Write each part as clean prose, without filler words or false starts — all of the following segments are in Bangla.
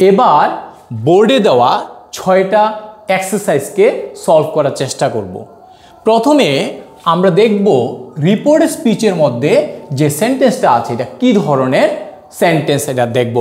এবার বোর্ডে দেওয়া 6টা এক্সারসাইজকে সলভ করার চেষ্টা করব। প্রথমে আমরা দেখব রিপোর্ট স্পিচের মধ্যে যে সেন্টেন্সটা আছে এটা কি ধরনের সেন্টেন্স, এটা দেখব।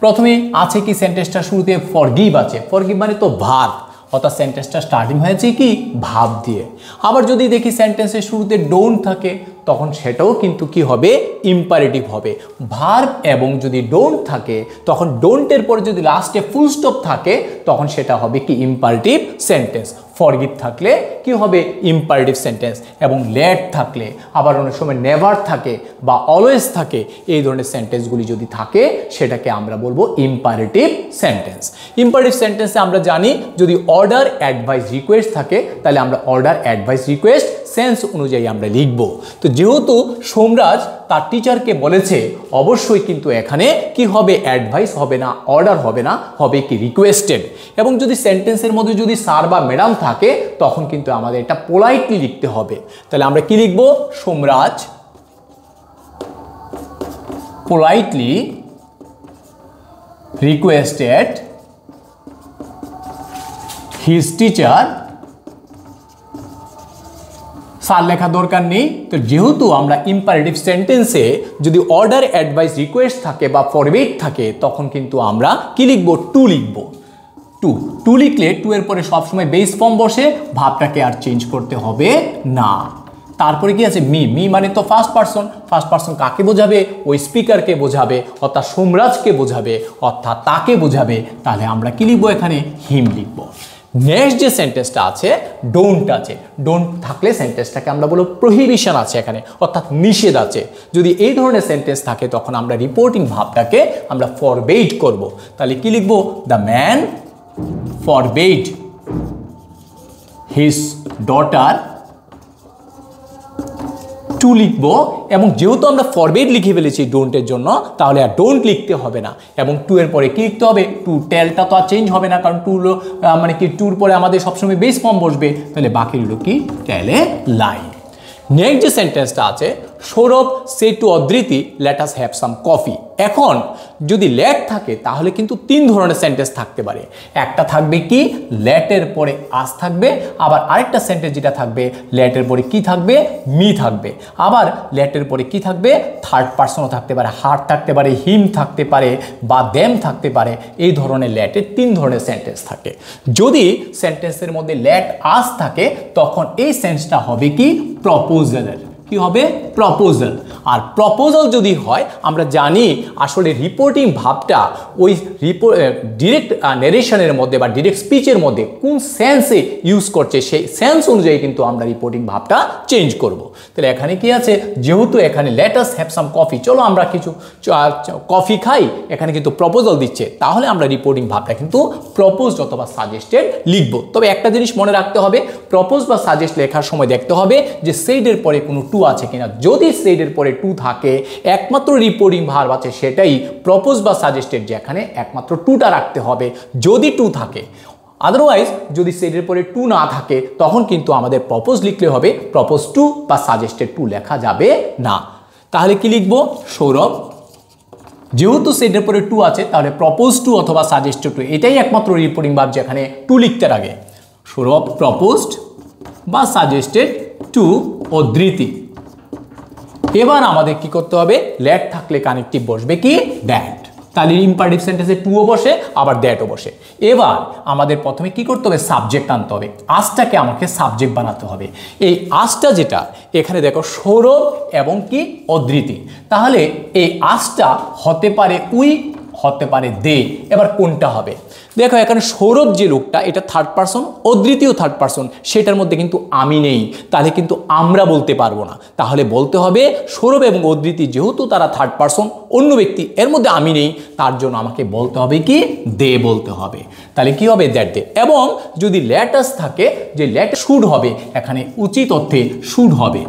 প্রথমে আছে কি সেন্টেন্সটা শুরুতে ফরগিভ আছে, ফরগিভ মানে তো ভার্ব, অর্থাৎ সেন্টেন্সটা স্টার্টিং হয়েছে কি ভাব দিয়ে। আবার যদি দেখি সেন্টেন্সের শুরুতে ডোন্ট থাকে তখন সেটাও কিন্তু কি হবে, ইম্পারেটিভ হবে। ভার্ব এবং যদি ডোন্ট থাকে তখন ডোন্টের পরে যদি লাস্টে ফুল স্টপ থাকে তখন সেটা হবে কি ইম্পারেটিভ সেন্টেন্স। ফরগিভ থাকলে কি হবে ইম্পারেটিভ সেন্টেন্স, এবং লেট থাকলে, আবার অনেক সময় নেভার থাকে বা অলওয়েজ থাকে, এই ধরনের সেন্টেন্সগুলি যদি থাকে সেটাকে আমরা বলবো ইম্পারেটিভ সেন্টেন্স। ইম্পারেটিভ সেন্টেন্সে আমরা জানি যদি অর্ডার, অ্যাডভাইস, রিকোয়েস্ট থাকে তাহলে আমরা অর্ডার, অ্যাডভাইস, রিকোয়েস্ট সেন্স অনুযায়ী আমরা লিখব। তো যেহেতু সোমরাজ তার টিচারকে বলেছে অবশ্যই কিন্তু এখানে কি হবে, অ্যাডভাইস হবে না, অর্ডার হবে না, হবে কি রিকোয়েস্টেড। এবং যদি সেন্টেন্সের মধ্যে যদি স্যার বা ম্যাডাম থাকে তখন কিন্তু আমাদের এটা পোলাইটলি লিখতে হবে। তাহলে আমরা কি লিখব, Somraj politely requested his teacher, sir লেখা দরকার নেই। তো যেহেতু আমরা ইম্পারেটিভ সেন্টেন্সে যদি অর্ডার, অ্যাডভাইস, রিকোয়েস্ট থাকে বা ফরওয়ার্ড থাকে তখন কিন্তু আমরা কি লিখব, টু লিখব। টু লিখলে টু এর পরে সবসময় বেস ফর্ম বসে, ভাবটাকে আর চেঞ্জ করতে হবে না। তারপরে কি আছে, মি মানে তো ফার্স্ট পারসন কাকে বোঝাবে, ওই স্পিকারকে বোঝাবে, অর্থাৎ সোমরাজকে বোঝাবে, অর্থাৎ তাকে বোঝাবে। তাহলে আমরা কি লিখবো, এখানে হিম লিখব। নেক্সট যে সেন্টেন্সটা আছে ডোন্ট আছে, ডোন্ট থাকলে সেন্টেন্সটাকে আমরা বলবো প্রহিবিশন আছে এখানে, অর্থাৎ নিষেধ আছে। যদি এই ধরনের সেন্টেন্স থাকে তখন আমরা রিপোর্টিং ভাবটাকে আমরা ফরবেইড করব। তাহলে কি লিখব, the man forbade his daughter to লিখবো। এবং যেহেতু আমরা ফরবেইড লিখে ফেলেছি ডোন্টের জন্য তাহলে আর ডোন্ট লিখতে হবে না, এবং টু এর পরে কি লিখতে হবে, টু টেলটা তো আর চেঞ্জ হবে না, কারণ টু মানে কি টুর পরে আমাদের সবসময় বেস ফর্ম বসবে। তাহলে বাকি হলো কি, টেলে লাইন। নেক্সট যে সেন্টেন্সটা আছে, Sourav said to Adriti let us have some coffee. এখন যদি লেট থাকে তাহলে কিন্তু তিন ধরনের সেন্টেন্স থাকতে পারে। একটা থাকবে কি, লেটের পরে আস থাকবে, আবার আরেকটা সেন্টেন্স যেটা থাকবে লেটের পরে কি থাকবে, মি থাকবে, আবার লেটের পরে কি থাকবে, থার্ড পার্সনও থাকতে পারে, হার থাকতে পারে, হিম থাকতে পারে, বা দেম থাকতে পারে। এই ধরনের লেটের তিন ধরনের সেন্টেন্স থাকে। যদি সেন্টেন্সের মধ্যে লেট আস থাকে তখন এই সেন্সটা হবে কি, প্রপোজালের। কি হবে, প্রপোজাল। আর প্রপোজাল যদি হয় আমরা জানি আসলে রিপোর্টিং ভাবটা ওই ডিরেক্ট নেরেশনের মধ্যে বা ডিরেক্ট স্পিচের মধ্যে কোন সেন্সে ইউজ করছে সেই সেন্স অনুযায়ী কিন্তু আমরা রিপোর্টিং ভাবটা চেঞ্জ করব। তাহলে এখানে কি আছে, যেহেতু এখানে late us have some coffee, চলো আমরা কিছু কফি খাই, এখানে কিন্তু প্রপোজাল দিচ্ছে, তাহলে আমরা রিপোর্টিং ভাবটা কিন্তু প্রপোজড অথবা সাজেস্টেড লিখব। তবে একটা জিনিস মনে রাখতে হবে, প্রপোজ বা সাজেস্ট লেখার সময় দেখতে হবে যে সেইডের পরে কোনো টু আছে কিনা। যদি সেইডের পরে টু থাকে, একমাত্র রিপোর্টিং ভার্ব আছে সেটাই প্রপোজ বা সাজেস্টেড, যেখানে একমাত্র টুটা রাখতে হবে যদি টু থাকে। আদারওয়াইজ যদি সেইডের পরে টু না থাকে তখন কিন্তু আমাদের প্রপোজ লিখলে হবে, প্রপোজ টু বা সাজেস্টেড টু লেখা যাবে না। তাহলে কি লিখবো, সৌরভ, যেহেতু সেইডের পরে টু আছে তাহলে প্রপোজ টু অথবা সাজেস্টেড টু, এটাই একমাত্র রিপোর্টিং ভার্ব যেখানে টু লিখতে লাগে। সৌরভ প্রপোজড বা সাজেস্টেড টু অদ্রিতি। এবার আমাদের কি করতে হবে, লেট থাকলে কানেক্টিভ বসবে কি, দ্যাট। তাহলে ইম্পারেটিভ সেন্টেন্সে টুও বসে আবার দ্যাটও বসে। এবার আমাদের প্রথমে কি করতে হবে, সাবজেক্ট আনতে হবে। আজটাকে আমাকে সাবজেক্ট বানাতে হবে। এই আজটা যেটা এখানে দেখো সৌরভ এবং কি অদ্রিতি, তাহলে এই আজটা হতে পারে উই, হতে পারে দে। এবার কোনটা হবে, দেখো এখানে সৌরভ যে লোকটা এটা থার্ড পারসন, অদ্বিতীয় থার্ড পারসন, সেটার মধ্যে কিন্তু আমি নেই, তাহলে কিন্তু আমরা বলতে পারবো না। তাহলে বলতে হবে সৌরভ এবং অদ্বিতী, যেহেতু তারা থার্ড পারসন, অন্য ব্যক্তি, এর মধ্যে আমি নেই, তার জন্য আমাকে বলতে হবে কি, দে বলতে হবে। তাহলে কি হবে, দ্যাট দে। এবং যদি লেটাস থাকে, যে লেট শুড হবে, এখানে উচিত অর্থে শুড হবে।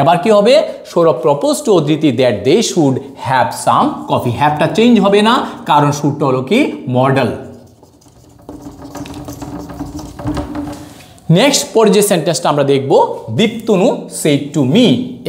এবার কি হবে, সৌরভ প্রপোজ টু অদ্বিতী that they should have some coffee. হ্যাভটা চেঞ্জ হবে না, কারণ শুডটা হলো কি মডেল। নেক্সট পরে যে সেন্টেন্সটা আমরা দেখব, দীপ্তনু সেড টু মি।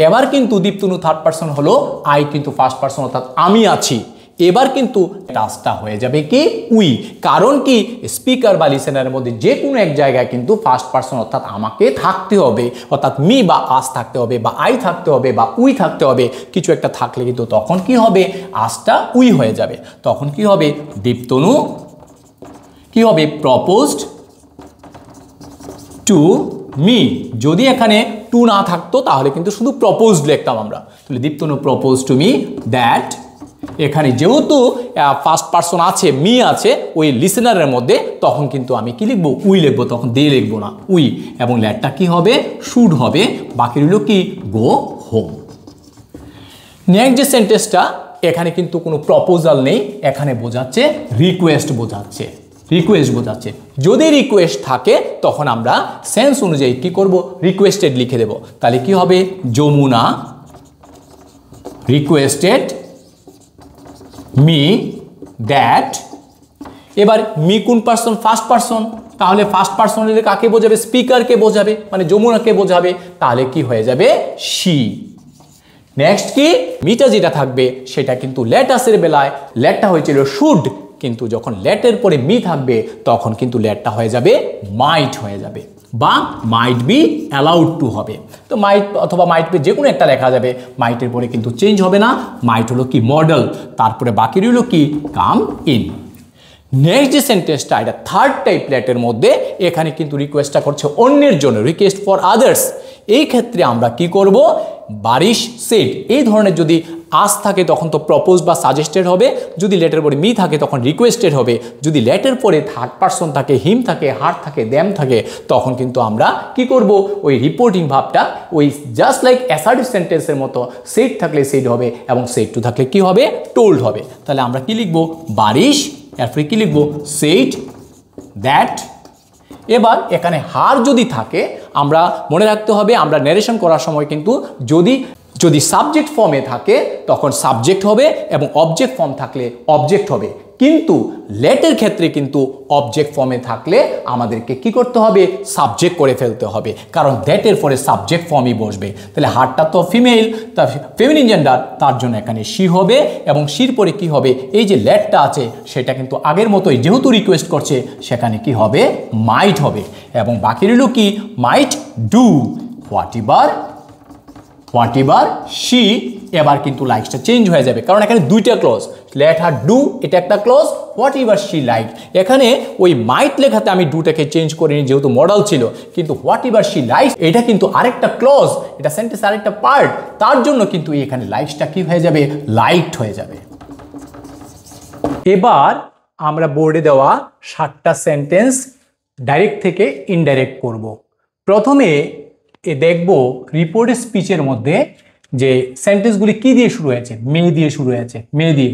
এবার কিন্তু দীপ্তনু থার্ড পারসন হলো, আই কিন্তু ফার্স্ট পারসন, অর্থাৎ আমি আছি। এবার কিন্তু টাস্কটা হয়ে যাবে কি উই, কারণ কি স্পিকার বা লিসেনারের মধ্যে যে কোনো এক জায়গায় কিন্তু ফার্স্ট পারসন অর্থাৎ আমাকে থাকতে হবে, অর্থাৎ মি বা আস থাকতে হবে বা আই থাকতে হবে বা উই থাকতে হবে, কিছু একটা থাকলে কিন্তু তখন কি হবে আসটা উই হয়ে যাবে। তখন কি হবে দীপ্তনু কি হবে প্রপোজড টু মি, যদি এখানে টু না থাকতো তাহলে কিন্তু শুধু প্রপোজড লিখতাম আমরা, তাহলে Diptanu propose to me that, এখানে যেহেতু ফার্স্ট পারসন আছে মি আছে ওই লিসেনারের মধ্যে, তখন কিন্তু আমি কি লিখবো উই লিখবো, তখন দে লিখবো না উই, এবং লেটটা কি হবে শুড হবে, বাকি রইল কি গো হোম। নেক্সট যে সেন্টেন্সটা এখানে কিন্তু কোনো প্রপোজাল নেই, এখানে বোঝাচ্ছে রিকোয়েস্ট বোঝাচ্ছে, রিকোয়েস্ট বোঝাচ্ছে। যদি রিকোয়েস্ট থাকে তখন আমরা সেন্স অনুযায়ী কি করব রিকোয়েস্টেড লিখে দেব, তাহলে কি হবে যমুনা রিকোয়েস্টেড মি দ্যাট, এবার মি কোন পারসন ফার্স্ট পারসন, তাহলে ফার্স্ট পারসন কাকে বোঝাবে স্পিকারকে বোঝাবে, মানে যমুনাকে বোঝাবে, তাহলে কি হয়ে যাবে শি। নেক্সট কি মিটা যেটা থাকবে সেটা কিন্তু লেটাসের বেলায় লেটটা হয়েছিল শুড, কিন্তু যখন লেটের পরে মি থাকবে তখন কিন্তু লেটটা হয়ে যাবে মাইট হয়ে যাবে, বা মাইট বি অ্যালাউড টু হবে। তো মাইট অথবা মাইট বি যে কোনো একটা লেখা যাবে, মাইটের পরে কিন্তু চেঞ্জ হবে না, মাইট হলো কি মডেল, তারপরে বাকি রইল কি কাম ইন। নেক্সট যে সেন্টেন্সটা এটা থার্ড টাইপ লেটের মধ্যে, এখানে কিন্তু রিকোয়েস্টটা করছে অন্যের জন্য, রিকোয়েস্ট ফর আদার্স। এই ক্ষেত্রে আমরা কি করব বারিশ সেড, এই ধরনের যদি আস থাকে তখন তো প্রপোজ বা সাজেস্টেড হবে, যদি লেটের পরে মি থাকে তখন রিকোয়েস্টেড হবে, যদি লেটের পরে থার্ড পারসন থাকে হিম থাকে হার থাকে দ্যাম থাকে তখন কিন্তু আমরা কি করব ওই রিপোর্টিং ভাবটা ওই জাস্ট লাইক অ্যাসার্টিভ সেন্টেন্সের মতো সেড থাকলে সেড হবে এবং সেড টু থাকলে কি হবে টোল্ড হবে। তাহলে আমরা কি লিখব বারিশ, এরপরে কি লিখব সেড দ্যাট। এবার এখানে হার যদি থাকে আমরা মনে রাখতে হবে আমরা ন্যারেশন করার সময় কিন্তু যদি সাবজেক্ট ফর্মে থাকে তখন সাবজেক্ট হবে এবং অবজেক্ট ফর্ম থাকলে অবজেক্ট হবে, কিন্তু লেটের ক্ষেত্রে কিন্তু অবজেক্ট ফর্মে থাকলে আমাদেরকে কি করতে হবে সাবজেক্ট করে ফেলতে হবে, কারণ দ্যাটের পরে সাবজেক্ট ফর্মই বসবে। তাহলে হারটা তো ফিমেল, তার ফেমিনিন জেন্ডার, তার জন্য এখানে শি হবে, এবং শির পরে কি হবে এই যে লেটটা আছে সেটা কিন্তু আগের মতোই যেহেতু রিকোয়েস্ট করছে সেখানে কি হবে মাইট হবে, এবং বাকি রইল কি might do what ever she. এবার কিন্তু লাইকসটা চেঞ্জ হয়ে যাবে, কারণ এখানে দুইটা ক্লজ, লেট হার ডু এটা একটা clause, whatever she like, এখানে ওই মাইট লেখাতে আমি ডুটাকে চেঞ্জ করিনি যেহেতু মডেল ছিল, কিন্তু হোয়াট এভার শি লাইক এটা কিন্তু আরেকটা ক্লজ, এটা সেন্টেন্স আরেকটা পার্ট, তার জন্য কিন্তু এখানে লাইকসটা কি হয়ে যাবে লাইকড হয়ে যাবে। এবার আমরা বোর্ডে দেওয়া 7টা সেন্টেন্স ডাইরেক্ট থেকে ইনডাইরেক্ট করব। প্রথমে দেখব রিপোর্টেড স্পিচের মধ্যে যে সেন্টেন্সগুলি কি দিয়ে শুরু হয়েছে, মে দিয়ে শুরু হয়েছে, মে দিয়ে,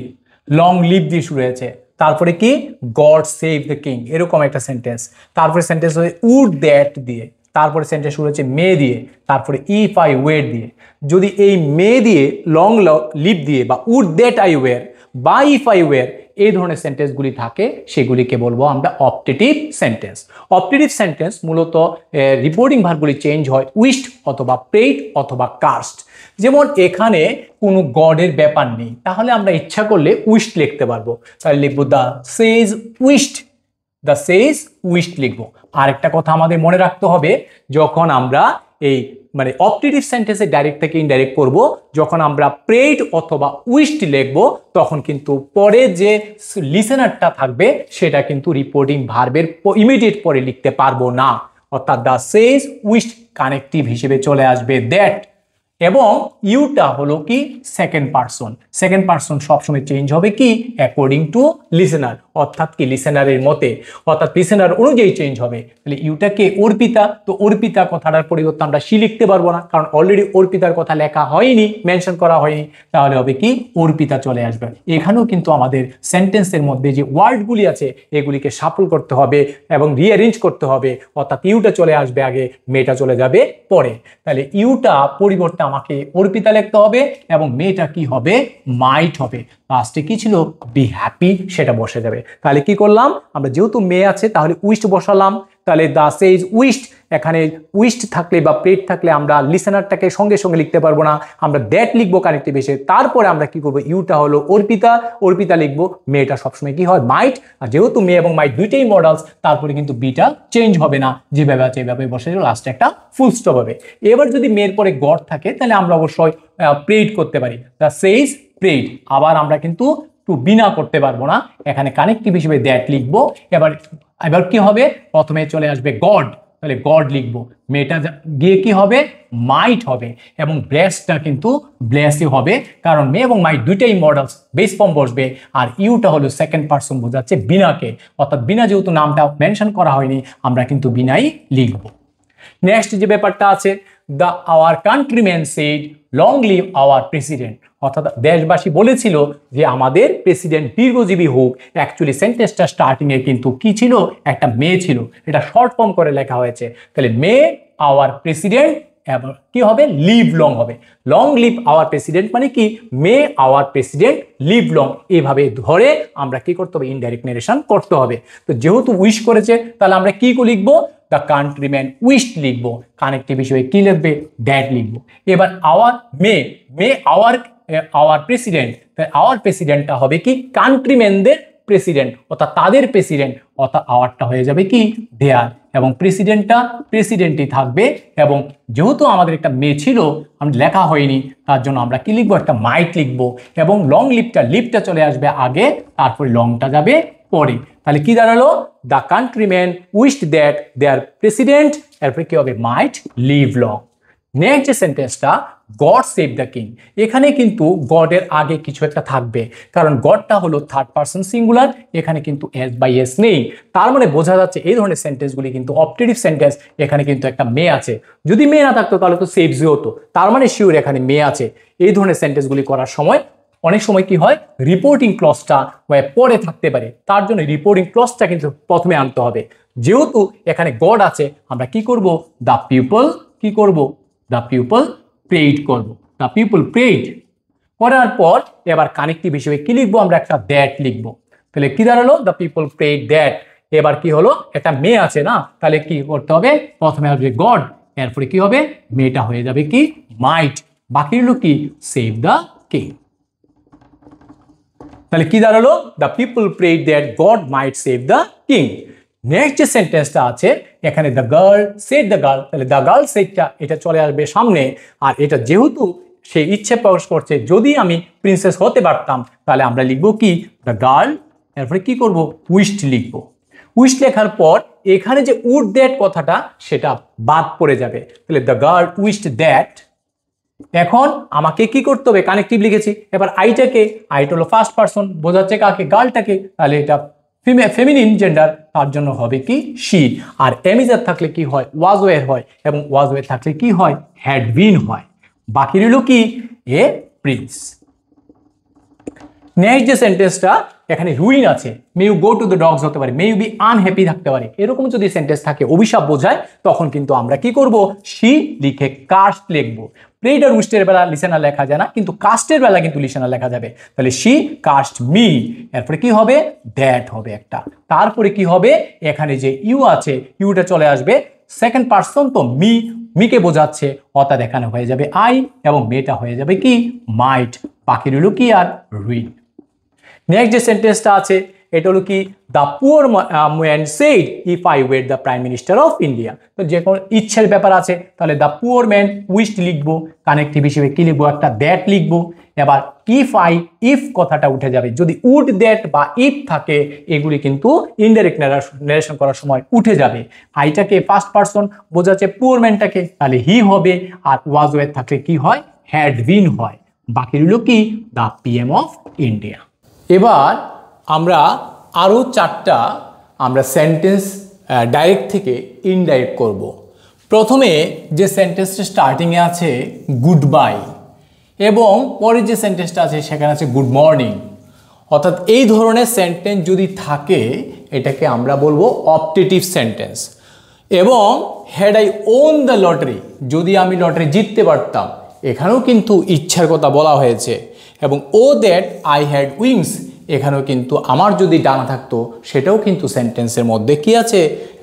লং লিভ দিয়ে শুরু হয়েছে, তারপরে কি গড সেভ দ্য কিং এরকম একটা সেন্টেন্স, তারপরে সেন্টেন্স হয়েছে উড দ্যাট দিয়ে, তারপরে সেন্টেন্স শুরু হচ্ছে মে দিয়ে, তারপরে ইফ আই ওয়ের দিয়ে। যদি এই মে দিয়ে লং লিভ দিয়ে বা উড দ্যাট আই ওয়ের বা ইফ আই ওয়ের এই ধরনের সেন্টেন্সগুলি থাকে সেগুলিকে বলবো আমরা অপটেটিভ সেন্টেন্স। অপটেটিভ সেন্টেন্স মূলত রিপোর্টিং ভার্বগুলি চেঞ্জ হয় উইশড অথবা প্রেইড অথবা কার্সড। যেমন এখানে কোনো গডের ব্যাপার নেই, তাহলে আমরা ইচ্ছা করলে উইশড লিখতে পারবো, তাহলে লিখবো the Sage wished, the Sage wished লিখবো। আরেকটা কথা আমাদের মনে রাখতে হবে, যখন আমরা এই মানে অপটেটিভ সেন্টেন্সে ডাইরেক্ট থেকে ইনডাইরেক্ট করব, যখন আমরা প্রেইড অথবা উইশড লিখব তখন কিন্তু পরে যে লিসেনারটা থাকবে সেটা কিন্তু রিপোর্টিং ভার্বের ইমিডিয়েট পরে লিখতে পারবো না, অর্থাৎ দ্য সেজ উইশড কানেক্টিভ হিসেবে চলে আসবে দ্যাট, এবং ইউটা হলো কি সেকেন্ড পারসন। সেকেন্ড পারসন সবসময় চেঞ্জ হবে কি অ্যাকর্ডিং টু লিসেনার, অর্থাৎ কি লিসেনারের মতে, অর্থাৎ লিসেনার অনুযায়ী চেঞ্জ হবে। তাহলে ইউটাকে অর্পিতা, তো অর্পিতা কথাটার পরিবর্তে আমরা সি লিখতে পারবো না, কারণ অলরেডি অর্পিতার কথা লেখা হয়নি, মেনশন করা হয়নি, তাহলে হবে কি অর্পিতা চলে আসবে। এখানেও কিন্তু আমাদের সেন্টেন্সের মধ্যে যে ওয়ার্ডগুলি আছে এগুলিকে শাফল করতে হবে এবং রিঅ্যারেঞ্জ করতে হবে, অর্থাৎ ইউটা চলে আসবে আগে, মেয়েটা চলে যাবে পরে। তাহলে ইউটা পরিবর্তে আমাকে অর্পিতা লিখতে হবে এবং মেয়েটা কি হবে মাইট হবে, লাস্টে কি ছিল বি হ্যাপি সেটা বসে যাবে। তাহলে কি করলাম আমরা, যেহেতু মেয়ে আছে তাহলে উইশড বসালাম, তাহলে দ্য সেইজ উইশড, এখানে উইশড থাকলে বা প্রেড থাকলে আমরা লিসেনারটাকে সঙ্গে সঙ্গে লিখতে পারবো না, আমরা দ্যাট লিখবো কানেক্টিভ এসে, তারপরে আমরা কি করবো, ইউটা হলো অর্পিতা, অর্পিতা লিখবো, মেয়েটা সবসময় কি হয় মাইট, আর যেহেতু মেয়ে এবং মাইট দুইটাই মডেলস, তারপরে কিন্তু বিটা চেঞ্জ হবে না, যেভাবে আছে এভাবে বসে লাস্টে একটা ফুল স্টপ হবে। এবার যদি মেয়ের পরে গড থাকে তাহলে আমরা অবশ্যই প্রেড করতে পারি, দ্য সেইজ প্রেড, আবার আমরা কিন্তু টু বিনা করতে পারবো না, এখানে কানেক্টিভ হিসেবে দ্যাট লিখবো। এবার কি হবে, প্রথমে চলে আসবে গড, তাহলে গড লিখবো, মেয়েটা গিয়ে কি হবে মাইট হবে, এবং ব্লেসটা কিন্তু ব্লেসই হবে, কারণ মেয়ে এবং মাইট দুইটাই মডেলস, বেস ফর্ম বসবে, আর ইউটা হলো সেকেন্ড পার্সন বোঝাচ্ছে বিনাকে, অর্থাৎ বিনা যেহেতু নামটা মেনশন করা হয়নি আমরা কিন্তু বিনাই লিখবো। নেক্সট যে ব্যাপারটা আছে, the our countryman said long live our president, অর্থাৎ দেশবাসী বলেছিল যে আমাদের প্রেসিডেন্ট দীর্ঘজীবী হোক। অ্যাকচুয়ালি সেন্টেন্সটা স্টার্টিংয়ে কিন্তু কি ছিল, একটা মেয়ে ছিল, এটা শর্ট ফর্ম করে লেখা হয়েছে, তাহলে মে আওয়ার প্রেসিডেন্ট এবার কি হবে, লিভ লং হবে, লং লিভ আওয়ার প্রেসিডেন্ট মানে কি, মে আওয়ার প্রেসিডেন্ট লিভ লং, এইভাবে ধরে আমরা কি করতে হবে, ইনডাইরেক্ট নারেশন করতে হবে। তো যেহেতু উইশ করেছে তাহলে আমরা কি লিখবো, দ্য কান্ট্রিম্যান উইশড লিখবো, কানেক্টিভ হিসেবে কি লিখবে, দ্যাট লিখবো। এবার our may our president, our প্রেসিডেন্টটা হবে কি কান্ট্রিম্যানদের প্রেসিডেন্ট, অর্থাৎ তাদের প্রেসিডেন্ট, অর্থাৎ আওয়ারটা হয়ে যাবে কি দেয়ার, এবং প্রেসিডেন্টটা প্রেসিডেন্টই থাকবে, এবং যেহেতু আমাদের একটা মেয়ে ছিল আমরা লেখা হয়নি তার জন্য আমরা কি লিখবো, একটা মাইট লিখবো, এবং লং লিভটা চলে আসবে আগে, তারপরে লংটা যাবে পরে, তাহলে কি দাঁড়ালো, the countryman wished that their president, এরপরে কি হবে, মাইট লিভ লং। নেক্সট যে সেন্টেন্সটা, গড সেভ দ্য কিং, এখানে কিন্তু গডের আগে কিছু একটা থাকবে, কারণ গডটা হলো থার্ড পারসন সিঙ্গুলার, এখানে কিন্তু এস বাই এস নেই, তার মানে বোঝা যাচ্ছে এই ধরনের সেন্টেন্সগুলি কিন্তু অপটেটিভ সেন্টেন্স, এখানে কিন্তু একটা মেয়ে আছে, যদি মেয়ে না থাকতো তাহলে তো সেভস হতো, তার মানে শিওর এখানে মেয়ে আছে। এই ধরনের সেন্টেন্সগুলি করার সময় অনেক সময় কি হয়, রিপোর্টিং ক্লজটা পরে থাকতে পারে, তার জন্য রিপোর্টিং ক্লজটা কিন্তু প্রথমে আনতে হবে। যেহেতু এখানে গড আছে আমরা কি করব, দ্য পিপল কি করব, দ্য পিপল প্রেড করব, দ্য পিপল প্রেড করার পর এবার কানেক্টিভ হিসেবে কি লিখবো, আমরা একটা দ্যাট লিখবো, তাহলে কি দাঁড়ালো, দ্য পিপল প্রেড দ্যাট। এবার কি হলো, একটা মেয়ে আছে না, তাহলে কি করতে হবে, প্রথমে আসবে গড, এরপরে কি হবে, মেয়েটা হয়ে যাবে কি মাইট, বাকি হলো কি সেভ দ্য কিং। তাহলে কি দাঁড়ালো, the people prayed that God might save the king. Next যে সেন্টেন্সটা আছে এখানে, the girl said the girl, তাহলে দ্য গার্ল সেডটা এটা চলে আসবে সামনে, আর এটা যেহেতু সে ইচ্ছে প্রকাশ করছে যদি আমি প্রিন্সেস হতে পারতাম তাহলে আমরা লিখবো কি, দ্য গার্ল, এরপরে কি করব, উইশড লিখবো। উইশড লেখার পর এখানে যে উড দ্যাট কথাটা সেটা বাদ পড়ে যাবে, তাহলে দ্য গার্ল উইশড দ্যাট। এখন আমাকে কি করতে হবে, কানেক্টিভ লিখেছি, এবার আইটাকে, আইটা হলো ফার্স্ট পারসন, বোঝাচ্ছে কাকে, গার্লটাকে, তাহলে এটা ফেমিনিন জেন্ডার, তার জন্য হবে কি শি, আর এমিজার থাকলে কি হয়, ওয়াজ ওয়ের হয়, এবং ওয়াজ ওয়ের থাকলে কি হয়, হ্যাড বিন হয়, বাকি রইল কি এ প্রিন্স। নেক্সট যে সেন্টেন্সটা এখানে রুইন আছে, may you go to the dogs হতে পারে, মে ইউ বি আনহ্যাপি থাকতে পারে, এরকম যদি সেন্টেন্স থাকে অভিশাপ বোঝায় তখন কিন্তু আমরা কি করব, শি লিখে কাস্ট লিখবো। প্রেড আর উইস্টের বেলা লিসেনার লেখা যায় না, কিন্তু কাস্টের বেলা কিন্তু লিসেনার লেখা যাবে, তাহলে শি কাস্ট মি, এরপরে কি হবে, দ্যাট হবে একটা, তারপরে কি হবে, এখানে যে ইউ আছে ইউটা চলে আসবে সেকেন্ড পারসন, তো মিকে বোঝাচ্ছে, অর্থাৎ এখানে হয়ে যাবে আই, এবং মেয়েটা হয়ে যাবে কি মাইট, বাকি রইল কি আর রিড। নেক্সট যে সেন্টেন্সটা আছে এটা হলো কি, the poor man said if I were the prime minister of India, তো যে কোনো ইচ্ছের ব্যাপার আছে, তাহলে দ্য পুয়ার ম্যান উইশড লিখবো, কানেক্টিভ হিসেবে কি লিখবো, একটা দ্যাট লিখবো। এবার ইফ কথাটা উঠে যাবে, যদি উড দ্যাট বা ইফ থাকে এগুলি কিন্তু ইনডাইরেক্ট নারেশন করার সময় উঠে যাবে। আইটাকে ফার্স্ট পারসন বোঝাচ্ছে পুয়ার ম্যানটাকে, তাহলে হি হবে, আর ওয়াজ ওয়ের থাকলে কি হয়, হ্যাড বিন হয়, বাকি রইল কি দ্য পিএম অফ ইন্ডিয়া। এবার আমরা আরও চারটা আমরা সেন্টেন্স ডাইরেক্ট থেকে ইনডাইরেক্ট করব। প্রথমে যে সেন্টেন্সটা স্টার্টিংয়ে আছে গুড বাই, এবং পরের যে সেন্টেন্সটা আছে সেখানে আছে গুড মর্নিং, অর্থাৎ এই ধরনের সেন্টেন্স যদি থাকে এটাকে আমরা বলবো অপটেটিভ সেন্টেন্স। এবং had I won the lottery, যদি আমি লটারি জিততে পারতাম, এখানেও কিন্তু ইচ্ছার কথা বলা হয়েছে। এবং ও দ্যাট আই হ্যাড উইংস, এখানেও কিন্তু আমার যদি ডানা থাকতো সেটাও কিন্তু সেন্টেন্সের মধ্যে কি আছে,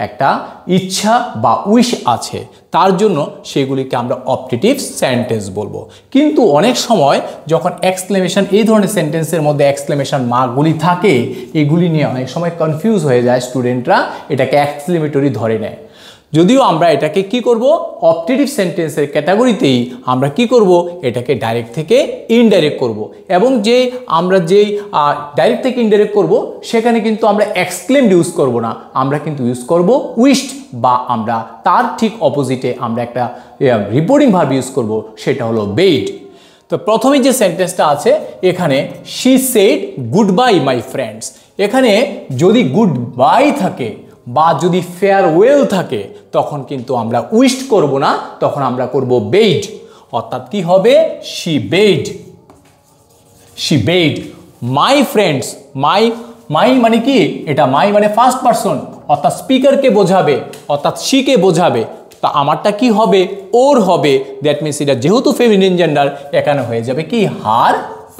একটা ইচ্ছা বা উইশ আছে, তার জন্য সেগুলিকে আমরা অপটেটিভ সেন্টেন্স বলবো। কিন্তু অনেক সময় যখন এক্সক্লেমেশন, এই ধরনের সেন্টেন্সের মধ্যে এক্সক্লেমেশন মার্কগুলি থাকে, এগুলি নিয়ে অনেক সময় কনফিউজ হয়ে যায় স্টুডেন্টরা, এটাকে এক্সক্লেমেটরি ধরে নেয়। যদিও আমরা এটাকে কি করব, অপটেটিভ সেন্টেন্সের ক্যাটাগরিতেই আমরা কি করব, এটাকে ডাইরেক্ট থেকে ইনডাইরেক্ট করব। এবং যে আমরা যেই ডাইরেক্ট থেকে ইনডাইরেক্ট করব সেখানে কিন্তু আমরা এক্সক্লেমড ইউজ করব না, আমরা কিন্তু ইউজ করব উইশড, বা আমরা তার ঠিক অপোজিটে আমরা একটা রিপোর্টিং ভার্ব ইউজ করব, সেটা হলো বেইড। তো প্রথমে যে সেন্টেন্সটা আছে এখানে, she said good bye my friends, এখানে যদি গুড বাই থাকে বা যদি ফেয়ারওয়েল থাকে তখন কিন্তু আমরা উইশড করব না, তখন আমরা করব বেইড। অর্থাৎ কি হবে, she bade, she bade my friends. My মানে কি, এটা মাই মানে ফার্স্ট পারসন, অর্থাৎ স্পিকারকে বোঝাবে, অর্থাৎ শিকে বোঝাবে। তা আমারটা কি হবে, ওর হবে। দ্যাট মিনস এটা যেহেতু ফেমিনিন জেন্ডার, এখানে হয়ে যাবে কি, হার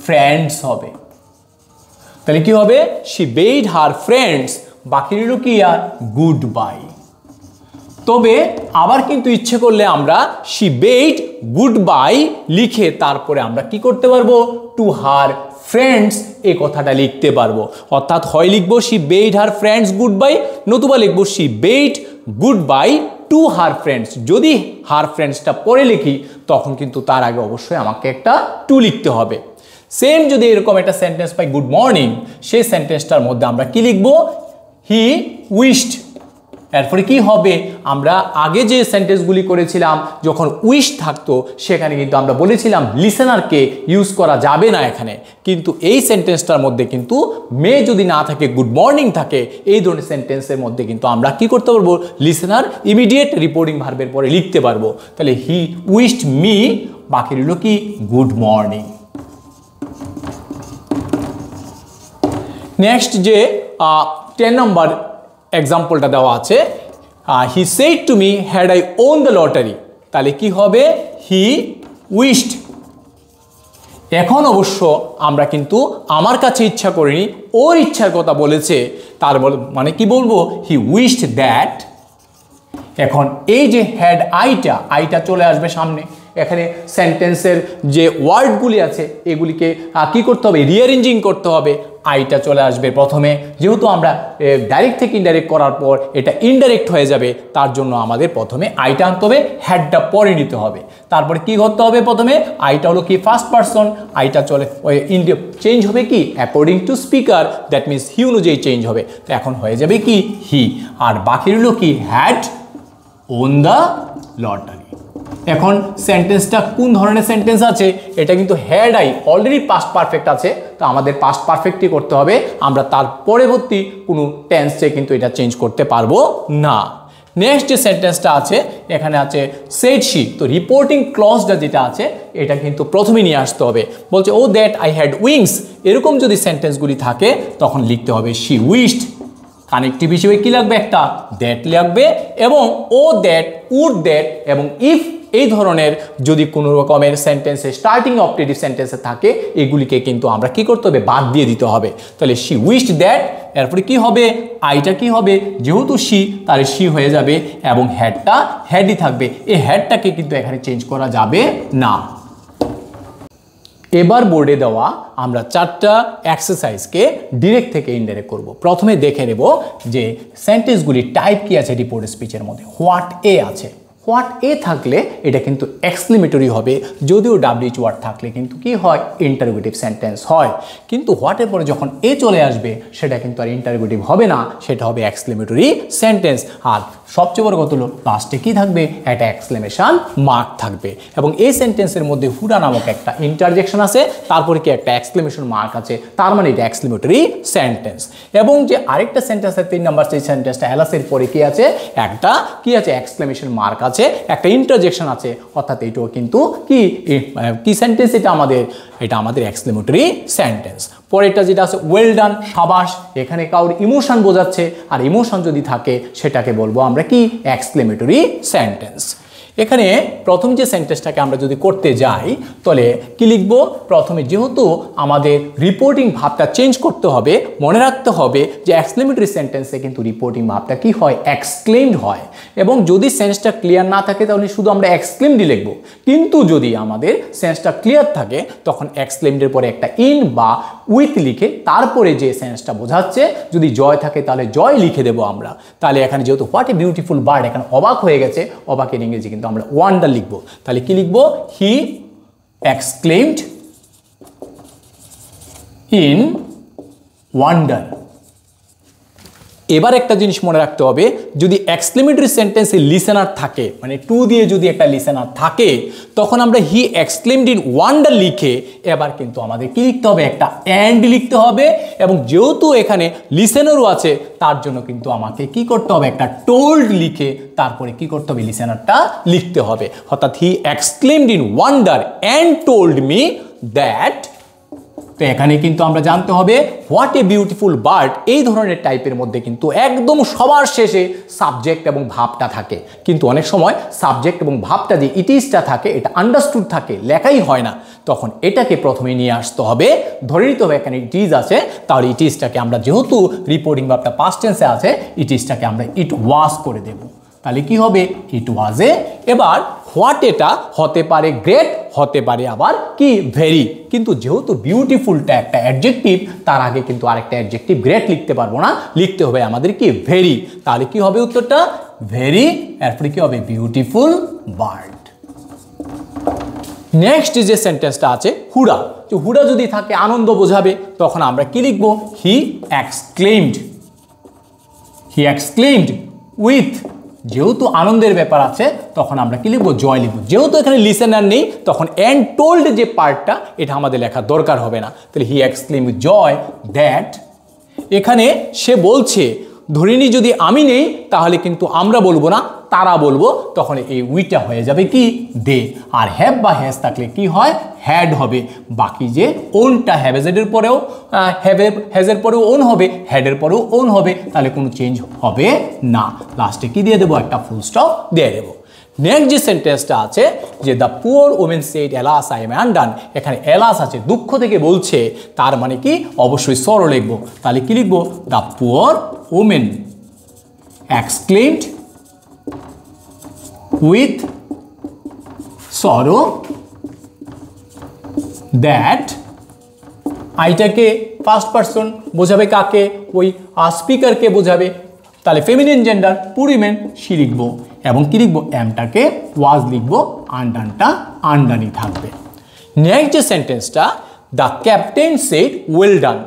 ফ্রেন্ডস হবে। তাহলে কি হবে, শি বেইড হার ফ্রেন্ডস, বাকি রইল কি আর গুড বাই। তবে আবার কিন্তু ইচ্ছে করলে আমরা শি বেইড গুড বাই লিখে তারপরে আমরা কি করতে পারবো, টু হার ফ্রেন্ডস এই কথাটা লিখতে পারবো। অর্থাৎ হয় লিখবো she bathe her friends good bye, নতুবা লিখবো she bathe good bye to her friends. যদি হার ফ্রেন্ডসটা পরে লিখি তখন কিন্তু তার আগে অবশ্যই আমাকে একটা টু লিখতে হবে। সেম যদি এরকম একটা সেন্টেন্স পাই গুড মর্নিং, সেই সেন্টেন্সটার মধ্যে আমরা কি লিখবো, হি উইশড। এরপরে কি হবে, আমরা আগে যে সেন্টেন্সগুলি করেছিলাম যখন উইশ থাকতো সেখানে কিন্তু আমরা বলেছিলাম লিসেনারকে ইউজ করা যাবে না এখানে, কিন্তু এই সেন্টেন্সটার মধ্যে কিন্তু মে যদি না থাকে, গুড মর্নিং থাকে, এই ধরনের সেন্টেন্সের মধ্যে কিন্তু আমরা কি করতে পারবো, লিসেনার ইমিডিয়েট রিপোর্টিং ভার্বের পরে লিখতে পারবো। তাহলে হি উইশড মি, বাকি রইল কি গুড মর্নিং। নেক্সট যে 10 নম্বর এক্সাম্পলটা দেওয়া আছে, he said to me had I won the lottery, তাহলে কি হবে, হি উইশড। এখন অবশ্য আমরা কিন্তু আমার কাছে ইচ্ছা করিনি, ওর ইচ্ছার কথা বলেছে, তার মানে কি বলবো, হি উইশড দ্যাট। এখন এই যে হ্যাড আইটা চলে আসবে সামনে, এখানে সেন্টেন্সের যে ওয়ার্ডগুলি আছে এগুলিকে কি করতে হবে, রিঅ্যারেঞ্জিং করতে হবে। আইটা চলে আসবে প্রথমে, যেহেতু আমরা ডাইরেক্ট থেকে ইনডাইরেক্ট করার পর এটা ইনডাইরেক্ট হয়ে যাবে, তার জন্য আমাদের প্রথমে আইটা আনতে হবে, হ্যাডটা পরে নিতে হবে। তারপরে কি করতে হবে, প্রথমে আইটা হলো কি ফার্স্ট পারসন, আইটা চলে চেঞ্জ হবে কি according to speaker, that means he অনুযায়ী চেঞ্জ হবে। তো এখন হয়ে যাবে কি হি, আর বাকি রইল কি হ্যাড ওন দ্য লটারি। এখন সেন্টেন্সটা কোন ধরনের সেন্টেন্স আছে, এটা কিন্তু had I already past perfect আছে, তো আমাদের পাস্ট পারফেক্টই করতে হবে, আমরা তার পরবর্তী কোনো টেন্সে কিন্তু এটা চেঞ্জ করতে পারবো না। নেক্সট যে সেন্টেন্সটা আছে এখানে আছে সেড শি, তো রিপোর্টিং ক্লজটা যেটা আছে এটা কিন্তু প্রথমে নিয়ে আসতে হবে। বলছে ও দ্যাট আই হ্যাড উইংস, এরকম যদি সেন্টেন্সগুলি থাকে তখন লিখতে হবে শি উইশড। কানেক্টিভ হিসেবে কি লাগবে, একটা দ্যাট লাগবে, এবং ও দ্যাট, উড দ্যাট এবং ইফ, এই ধরনের যদি কোনো রকমের সেন্টেন্সে স্টার্টিং অপটেটিভ সেন্টেন্সে থাকে এগুলিকে কিন্তু আমরা কি করতে হবে, বাদ দিয়ে দিতে হবে। তাহলে শি উইশড দ্যাট, এরপরে কি হবে, আইটা কি হবে, যেহেতু শি তাহলে শি হয়ে যাবে, এবং হ্যাডটা হ্যাডই থাকবে, এই হ্যাডটাকে কিন্তু এখানে চেঞ্জ করা যাবে না। এবার বোর্ডে দেওয়া আমরা 4টা এক্সারসাইজকে ডিরেক্ট থেকে ইনডাইরেক্ট করব। প্রথমে দেখে নেব যে সেন্টেন্সগুলি টাইপ কি আছে রিপোর্ট স্পিচের মধ্যে। হোয়াট এ আছে, হোয়াট এ থাকলে এটা কিন্তু এক্সক্লেমেটরি হবে, যদিও ডাব্লিউএইচ ওয়ার্ড থাকলে কিন্তু কি হয়, ইন্টারোগেটিভ সেন্টেন্স হয়। কিন্তু হোয়াটের পরে যখন এ চলে আসবে সেটা কিন্তু আর ইন্টারোগেটিভ হবে না, সেটা হবে এক্সক্লেমেটরি সেন্টেন্স। আর সবচেয়ে বড় কথা হলো লাস্টে কি থাকবে, একটা এক্সক্লেমেশন মার্ক থাকবে, এবং এই সেন্টেন্সের মধ্যে হুডা নামক একটা ইন্টারজেকশন আছে, তারপরে কি একটা এক্সক্লেমেশন মার্ক আছে, তার মানে এটা এক্সক্লেমেটরি সেন্টেন্স। এবং যে আরেকটা সেন্টেন্স আছে 3 নম্বর সেই সেন্টেন্সটা অ্যালাসের পরে কি আছে, একটা কি আছে, এক্সক্লেমেশন মার্ক আছে, একটা ইন্টারজেকশন আছে, অর্থাৎ এইটাও কিন্তু কি সেন্টেন্স, এটা আমাদের এক্সক্লেমেটরি সেন্টেন্স। পরেরটা যেটা আছে ওয়েল ডান, সাবাস, এখানে কাউর ইমোশন বোঝাচ্ছে, আর ইমোশন যদি থাকে সেটাকে বলবো আমরা কি, এক্সক্লেমেটরি সেন্টেন্স। এখানে প্রথম যে সেন্টেন্সটাকে আমরা যদি করতে যাই তাহলে কি লিখব, প্রথমে যেহেতু আমাদের রিপোর্টিং ভাবটা চেঞ্জ করতে হবে, মনে রাখতে হবে যে এক্সক্লেমেটরি সেন্টেন্সে কিন্তু রিপোর্টিং ভাবটা কি হয়, এক্সক্লেমড হয়। এবং যদি সেন্সটা ক্লিয়ার না থাকে তাহলে শুধু আমরা এক্সক্লেমডই লিখব, কিন্তু যদি আমাদের সেন্সটা ক্লিয়ার থাকে তখন এক্সক্লেমডের পরে একটা ইন বা উইথ লিখে তারপরে যে সেন্সটা বোঝাচ্ছে, যদি জয় থাকে তাহলে জয় লিখে দেবো আমরা। তাহলে এখানে যেহেতু হোয়াট এ বিউটিফুল বার্ড, এখানে অবাক হয়ে গেছে, অবাকের ইংরেজি কিন্তু আমরা ওয়ান্ডার লিখব। তাহলে কি লিখব, হি এক্সক্লেমড ইন ওয়ান্ডার। এবার একটা জিনিস মনে রাখতে হবে, যদি এক্সক্লেমেটরি সেন্টেন্সে লিসেনার থাকে, মানে টু দিয়ে যদি একটা লিসেনার থাকে, তখন আমরা হি এক্সক্লেমড ইন ওয়ান্ডার লিখে এবার কিন্তু আমাদের কি লিখতে হবে, একটা অ্যান্ড লিখতে হবে। এবং যেহেতু এখানে লিসেনারও আছে তার জন্য কিন্তু আমাকে কি করতে হবে, একটা টোল্ড লিখে তারপরে কি করতে হবে, লিসেনারটা লিখতে হবে। অর্থাৎ he exclaimed in wonder and told me that. তো এখানে কিন্তু আমরা জানতে হবে হোয়াট এ বিউটিফুল বার্ড, এই ধরনের টাইপের মধ্যে কিন্তু একদম সবার শেষে সাবজেক্ট এবং ভাবটা থাকে। কিন্তু অনেক সময় সাবজেক্ট এবং ভাবটা যে ইটিসটা থাকে এটা আন্ডারস্টুড থাকে, লেখাই হয় না, তখন এটাকে প্রথমে নিয়ে আসতে হবে। ধরে নিতে হবে এখানে ইটিস আছে, তাহলে ইটিসটাকে আমরা যেহেতু রিপোর্টিং ভাবটা পাস্ট টেন্সে আছে, ইটিসটাকে আমরা ইট ওয়াজ করে দেব। তাহলে কি হবে, ইট ওয়াজ এ। এবার হোয়াট এটা হতে পারে গ্রেট, হতে পারে আবার কি ভেরি, কিন্তু যেহেতু বিউটিফুলটা একটা অ্যাডজেক্টিভ, তার আগে কিন্তু আরেকটা অ্যাডজেক্টিভ গ্রেট লিখতে পারবো না, লিখতে হবে আমাদের কি ভেরি। তাহলে কি হবে উত্তরটা, ভেরি, এরপরে কি হবে, বিউটিফুল বার্ড। নেক্সট যে সেন্টেন্সটা আছে হুডা, তো হুডা যদি থাকে আনন্দ বোঝাবে, তখন আমরা কি লিখব, he exclaimed. He exclaimed with, যেহেতু আনন্দের ব্যাপার আছে তখন আমরা কি লিখবো, জয় লিখবো। যেহেতু এখানে লিসেনার নেই তখন অ্যান্ড টোল্ড যে পার্টটা এটা আমাদের লেখার দরকার হবে না। তাহলে হি এক্সক্লেমড জয় দ্যাট, এখানে সে বলছে, ধরিনি যদি আমি নেই তাহলে কিন্তু আমরা বলবো না, তারা বলবো, তখন এই উইটা হয়ে যাবে কি দে। আর হ্যাভ বা হ্যাজ থাকলে কি হয়, হ্যাড হবে। বাকি যে ওনটা হ্যাভেজের পরেও হ্যাজের পরেও ওন হবে, হ্যাডের পরেও ওন হবে, তাহলে কোনো চেঞ্জ হবে না। লাস্টে কি দিয়ে দেবো, একটা ফুল স্টপ দিয়ে দেবো। নেক্সট যে সেন্টেন্সটা আছে যে the poor women said alas I am undone, এখানে এলাস আছে, দুঃখ থেকে বলছে, তার মানে কি অবশ্যই সরো লিখবো। তাহলে কি লিখবো, the poor women exclaimed with sorrow that. আইটাকে ফার্স্ট পারসন বোঝাবে কাকে, ওই স্পিকারকে বোঝাবে, তাহলে ফেমিনিন জেন্ডার পুরিমেন সি লিখবো। এবং কি লিখবো, এমটাকে ওয়াজ লিখবো, আন্ডানটা আন্ডানি থাকবে। নেক্সট যে সেন্টেন্সটা, the captain said well done,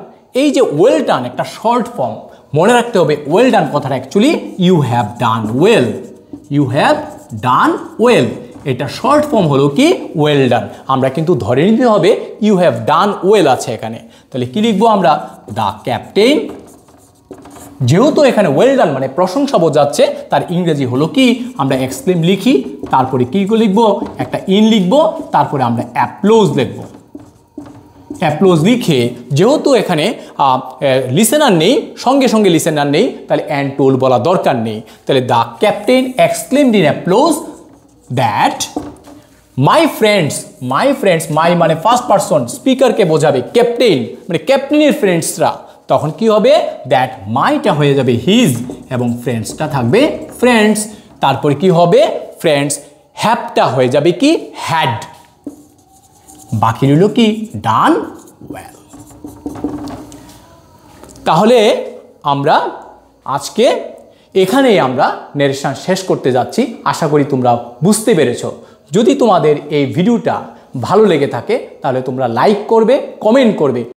এই যে ওয়েল ডান একটা শর্ট ফর্ম, মনে রাখতে হবে ওয়েল ডান কথাটা actually you have done well, you have done well, এটা শর্ট ফর্ম হলো কি ওয়েল ডান। আমরা কিন্তু ধরে নিতে হবে ইউ হ্যাভ ডান ওয়েল আছে এখানে। তাহলে কি লিখবো আমরা, দ্য ক্যাপ্টেন, যেহেতু এখানে ওয়েল ডান মানে প্রশংসা বোঝাচ্ছে, তার ইংরেজি হলো কি, আমরা এক্সক্লেম লিখি, তারপরে কি লিখবো, একটা ইন লিখবো, তারপরে আমরা অ্যাপ্লোজ লিখবো। অ্যাপ্লোজ লিখে যেহেতু এখানে লিসেনার নেই, সঙ্গে সঙ্গে লিসেনার নেই, তাহলে অ্যান্ড টোল বলা দরকার নেই। তাহলে the captain exclaimed in applause that my friends, my friends, my মানে ফার্স্ট পারসন, স্পিকারকে বোঝাবে, ক্যাপ্টেন মানে ক্যাপ্টেনের ফ্রেন্ডসরা, তখন কি হবে, দ্যাট মাইটা হয়ে যাবে হিজ এবং ফ্রেন্ডসটা থাকবে ফ্রেন্ডস। তারপরে কি হবে, ফ্রেন্ডস, হ্যাপটা হয়ে যাবে কি হ্যাড, বাকি রইল কি ডান ওয়েল। তাহলে আমরা আজকে এখানেই আমরা নারেশন শেষ করতে যাচ্ছি। আশা করি তোমরা বুঝতে পেরেছো। যদি তোমাদের এই ভিডিওটা ভালো লেগে থাকে তাহলে তোমরা লাইক করবে, কমেন্ট করবে।